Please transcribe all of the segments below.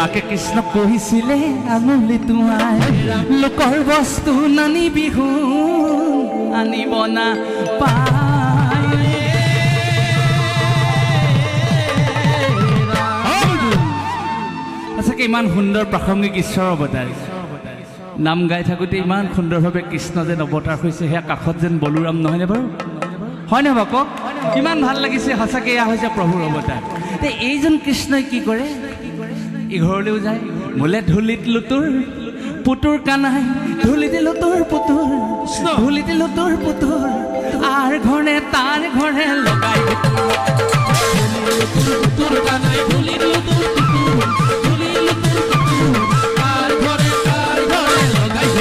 মাকে কৃষ্ণ কৈছিলে আঙুলি তোমাই লোকৰ বস্তু নানিবি আনিব না পাই সঁচাকৈ ইমান সুন্দৰ প্ৰাসংগিক ঈশ্বৰৰ অৱতাৰ নাম গাই থাকোঁতে ইমান সুন্দৰভাৱে কৃষ্ণ যেন অৱতাৰ হৈছে সেয়া কাষত যেন বলোৰাম নহয়নে বাৰু হয়নে বাৰু কওক কিমান ভাল লাগিছে সঁচাকৈ এয়া হৈছে প্ৰভুৰ অৱতাৰ এইজন কৃষ্ণই কি কৰে ইঘৰলৈও যায় বোলে ধূলিত লুতুৰ পুতুৰ কানাই ধূলি দিলো তোৰ পুতুৰ ধূলি দিলো তোৰ পুতুৰ আৰ ঘৰে তাৰ ঘৰে লগাই পুতুৰ কানাই ধূলি দিলো তোৰ পুতুৰ ধূলি দিলো তোৰ পুতুৰ আৰ ঘৰে তাৰ ঘৰে লগাই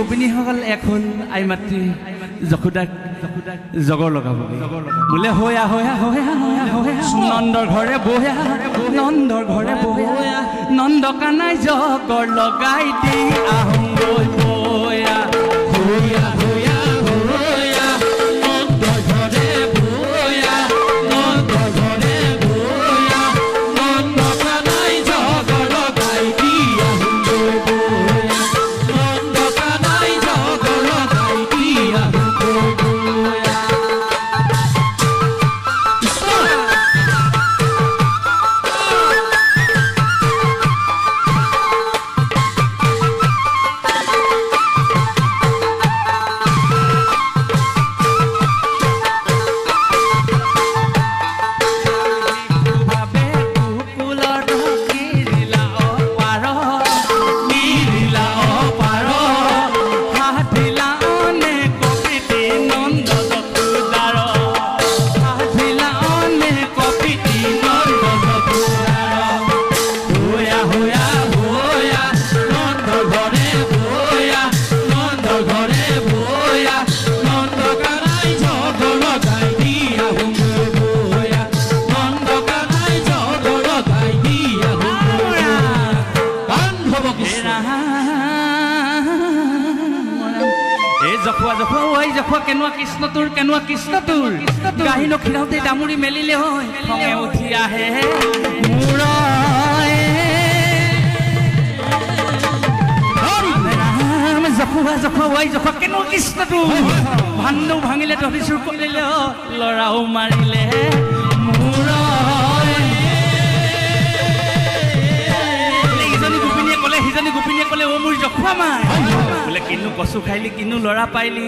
গোপিনীসকল এক হ'ল আই মাতৃ যশোদাক জগৰ লগাব বোলে হয়া হয়া হয়া হয়া নন্দৰ ঘৰে বয়া নন্দৰ ঘৰে বয়া নন্দ কানাই জগৰ লগাই দি আহোঁগৈ বয়া হয়া হয়া হয়া নন্দৰ ঘৰে বয়া নন্দৰ ঘৰে বয়া নন্দ কানাই জগৰ লগাই দি আহোঁগৈ বয়া কেনুৱা কৃষ্ণ তোৰ কেনুৱা কৃষ্ণ তোৰ গাহি নখিৰাওঁতে ডামুৰি মেলিলে হয় খঙে উঠি আহে মোৰ জখুৱা জখুৱা ৱাই জখুৱা কেনুৱা কৃষ্ণ তোৰ ভাণ্ডু ভাঙিলে তহঁতি চুৰ কৰিলে ল'ৰাও মাৰিলে মোৰ সিজনী গোপিনীয়ে ক'লে অ মোৰ জখুৱা মাই বোলে কিনো কচু খাইলি কিনো ল'ৰা পাইলি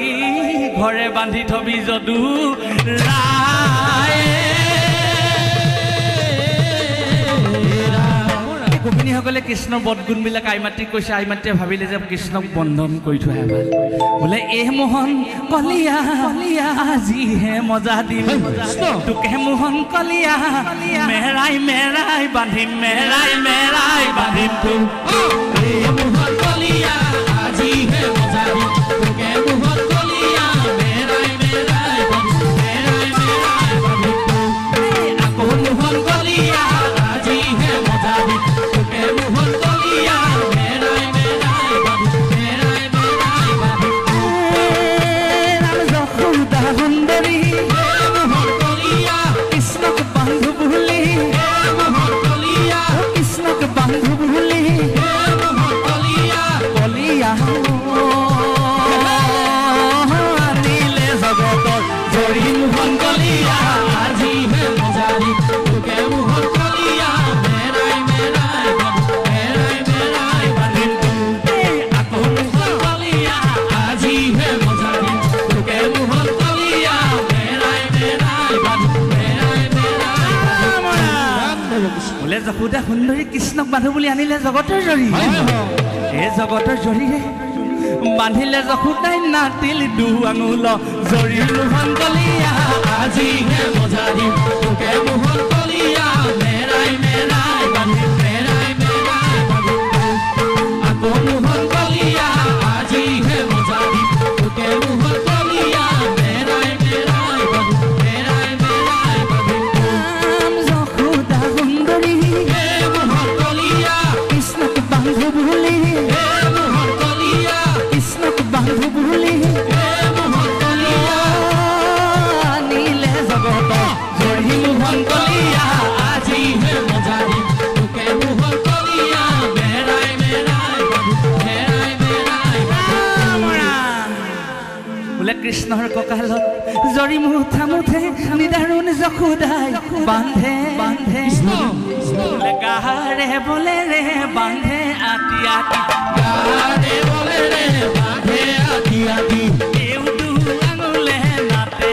ঘৰে বান্ধি থবি যদু ৰাই গোপিনীসকলে কৃষ্ণৰ বদগুণবিলাক আই মাতৃক কৈছে আই মাতৃয়ে ভাবিলে যে কৃষ্ণক বন্ধন কৰি থোৱা ভাল বোলে এ মোহন কলিয়া আজিহে মজা দিম তোকে মোহন কলিয়া মেৰাই মেৰাই বান্ধিম মেৰাই বান্ধিম এ মোহন কলিয়া আজিহে মজা দিম তোকে মোহন কলিয়া মেৰাই বান্ধিম আকৌ মোহন কলিয়া আজিহে মজা দিম তোকে মোহন কলিয়া মেৰাই সুন্দৰী মোহন কলিয়া কৃষ্ণক বান্ধু বুলি মোহন কলিয়া কৃষ্ণক বান্ধু বুলি মোহন কলিয়া কলিয়া আনিলে জগতৰ জৰি মোহন কলিয়া আজিহে মজা দিম তোকে মোহন কলিয়া মেৰাই বান্ধিম আকৌ মোহন কলিয়া আজিহে মজা দিম তোকে মোহন বোলে যশোদা সুন্দৰী কৃষ্ণক বান্ধু বুলি আনিলে জগতৰ জৰি এই জগতৰ জৰিৰে বান্ধিলে যশোদাই নাতিল দু আঙুল জৰি মোহন কলিয়া আজিহে মজা দিম তোকে মোহন কলিয়া মেৰাই বান্ধিম আকৌ মোহন কলিয়া আজিহে মজা দিম তোকে মোহন কলিয়া মেৰাই কৃষ্ণৰ কঁকালত জৰি মুঠা মুঠে নিদাৰুণ যশোদাই বান্ধে গাৰে বলে ৰে বান্ধে আতি গাৰে বলে ৰে বান্ধে আতি কেউদু আঙুলে নাতে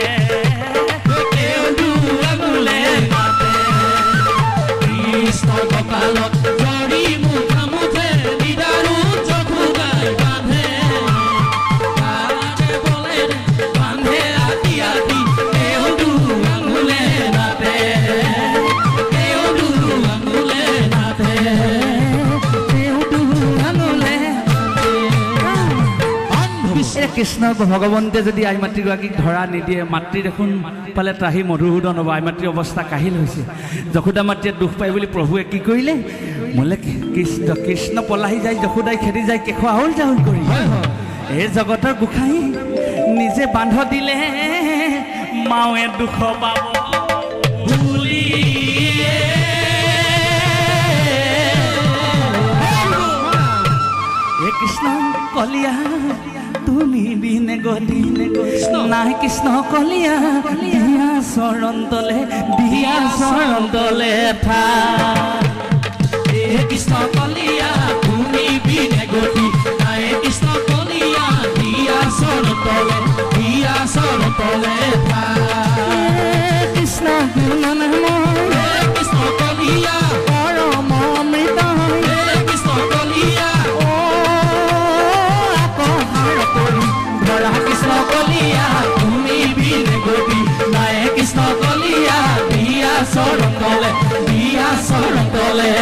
কৃষ্ণৰ কঁকালত জৰি মুঠা মুঠে নিদাৰুণ যশোদাই বান্ধে কৃষ্ণক ভগৱন্তে যদি আই মাতৃগৰাকীক ধৰা নিদিয়ে মাতৃ দেখোন পালে ত্ৰাহি মধুসূদন হ'ব আই মাতৃৰ অৱস্থা কাহিল হৈছে যশোদা মাতৃয়ে দুখ পাই বুলি প্ৰভুৱে কি কৰিলে মোলে কৃষ্ণ পলাহি যায় যশোদাই খেদি যায় কেঁখোৱা হ'ল যাউল কৰি এই জগতৰ গোসাঁই নিজে বান্ধ দিলে মাৱে দুখ পাব বুলি হে কৃষ্ণ কলিয়া তুমি বিনে গতি নাই কৃষ্ণ কলিয়া দিয়া চৰণ তলে থা হে কৃষ্ণ কলিয়া তুমি বিনে গতি নাই কৃষ্ণ কলিয়া দিয়া চৰণ তলে থা কৃষ্ণ গুণ কৃষ্ণ কলিয়া পৰম অমৃত কৃষ্ণ কলিয়া কৃষ্ণ কলিয়া তুমি বিনে গতি নাই কৃষ্ণ কলিয়া দিয়া চৰণ তলে